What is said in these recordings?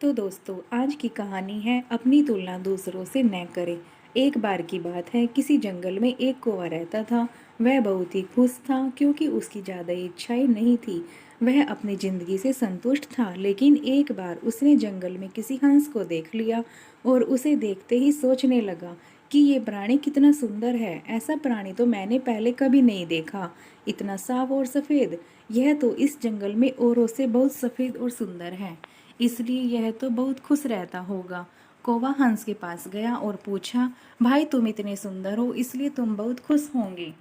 तो दोस्तों आज की कहानी है अपनी तुलना दूसरों से न करें। एक बार की बात है, किसी जंगल में एक कौवा रहता था। वह बहुत ही खुश था क्योंकि उसकी ज़्यादा इच्छाएं नहीं थी। वह अपनी ज़िंदगी से संतुष्ट था, लेकिन एक बार उसने जंगल में किसी हंस को देख लिया और उसे देखते ही सोचने लगा कि ये प्राणी कितना सुंदर है। ऐसा प्राणी तो मैंने पहले कभी नहीं देखा। इतना साफ और सफ़ेद। यह तो इस जंगल में औरों से बहुत सफ़ेद और सुंदर है, इसलिए यह तो बहुत खुश रहता होगा। कौवा हंस के पास गया और पूछा, भाई तुम इतने सुंदर हो इसलिए तुम बहुत खुश होंगे।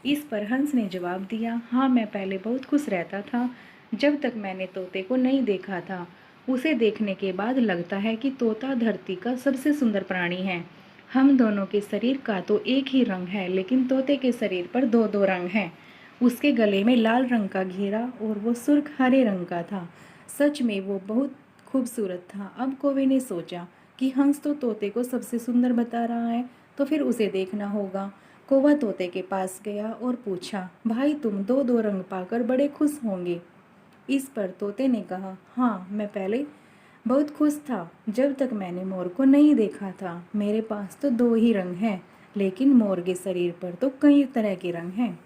इस पर हंस ने जवाब दिया, हाँ मैं पहले बहुत खुश रहता था जब तक मैंने तोते को नहीं देखा था। उसे देखने के बाद लगता है कि तोता धरती का सबसे सुंदर प्राणी है। हम दोनों के शरीर का तो एक ही रंग है, लेकिन तोते के शरीर पर दो दो रंग हैं। उसके गले में लाल रंग का घेरा और वो सुर्ख हरे रंग का था। सच में वो बहुत खूबसूरत था। अब कौवे ने सोचा कि हंस तो तोते को सबसे सुंदर बता रहा है, तो फिर उसे देखना होगा। कौवा तोते के पास गया और पूछा, भाई तुम दो दो रंग पाकर बड़े खुश होंगे। इस पर तोते ने कहा, हाँ मैं पहले बहुत खुश था जब तक मैंने मोर को नहीं देखा था। मेरे पास तो दो ही रंग हैं, लेकिन मोर के शरीर पर तो कई तरह के रंग हैं।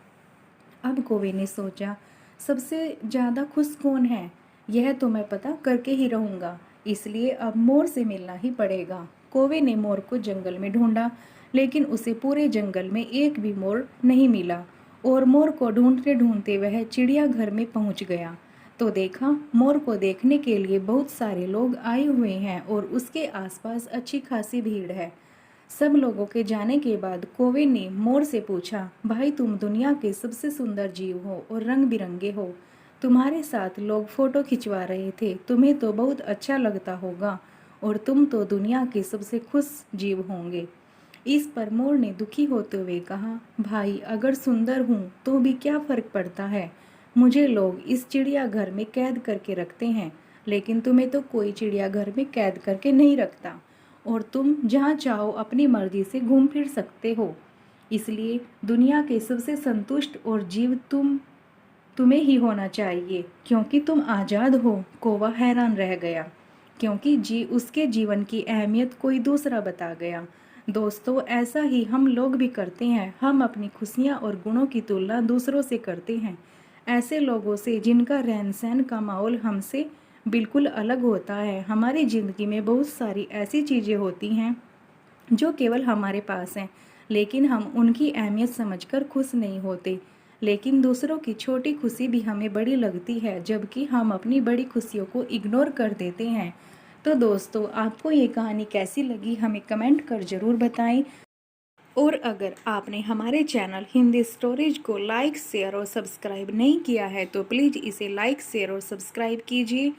अब कौवे ने सोचा, सबसे ज़्यादा खुश कौन है यह तो मैं पता करके ही रहूँगा, इसलिए अब मोर से मिलना ही पड़ेगा। कौवे ने मोर को जंगल में ढूंढा, लेकिन उसे पूरे जंगल में एक भी मोर नहीं मिला। और मोर को ढूंढते ढूंढते वह चिड़ियाघर में पहुंच गया तो देखा, मोर को देखने के लिए बहुत सारे लोग आए हुए हैं और उसके आसपास अच्छी खासी भीड़ है। सब लोगों के जाने के बाद कौवे ने मोर से पूछा, भाई तुम दुनिया के सबसे सुंदर जीव हो और रंग बिरंगे हो। तुम्हारे साथ लोग फोटो खिंचवा रहे थे, तुम्हें तो बहुत अच्छा लगता होगा और तुम तो दुनिया के सबसे खुश जीव होंगे। इस पर मोर ने दुखी होते हुए कहा, भाई अगर सुंदर हूँ तो भी क्या फर्क पड़ता है। मुझे लोग इस चिड़ियाघर में कैद करके रखते हैं, लेकिन तुम्हें तो कोई चिड़ियाघर में कैद करके नहीं रखता और तुम जहाँ चाहो अपनी मर्जी से घूम फिर सकते हो। इसलिए दुनिया के सबसे संतुष्ट और जीव तुम्हें ही होना चाहिए, क्योंकि तुम आज़ाद हो। कौवा हैरान रह गया, क्योंकि उसके जीवन की अहमियत कोई दूसरा बता गया। दोस्तों ऐसा ही हम लोग भी करते हैं। हम अपनी खुशियाँ और गुणों की तुलना दूसरों से करते हैं, ऐसे लोगों से जिनका रहन सहन का माहौल हमसे बिल्कुल अलग होता है। हमारी ज़िंदगी में बहुत सारी ऐसी चीज़ें होती हैं जो केवल हमारे पास हैं, लेकिन हम उनकी अहमियत समझकर खुश नहीं होते। लेकिन दूसरों की छोटी खुशी भी हमें बड़ी लगती है, जबकि हम अपनी बड़ी खुशियों को इग्नोर कर देते हैं। तो दोस्तों आपको ये कहानी कैसी लगी हमें कमेंट कर ज़रूर बताएं। और अगर आपने हमारे चैनल हिंदी स्टोरीज को लाइक शेयर और सब्सक्राइब नहीं किया है तो प्लीज़ इसे लाइक शेयर और सब्सक्राइब कीजिए।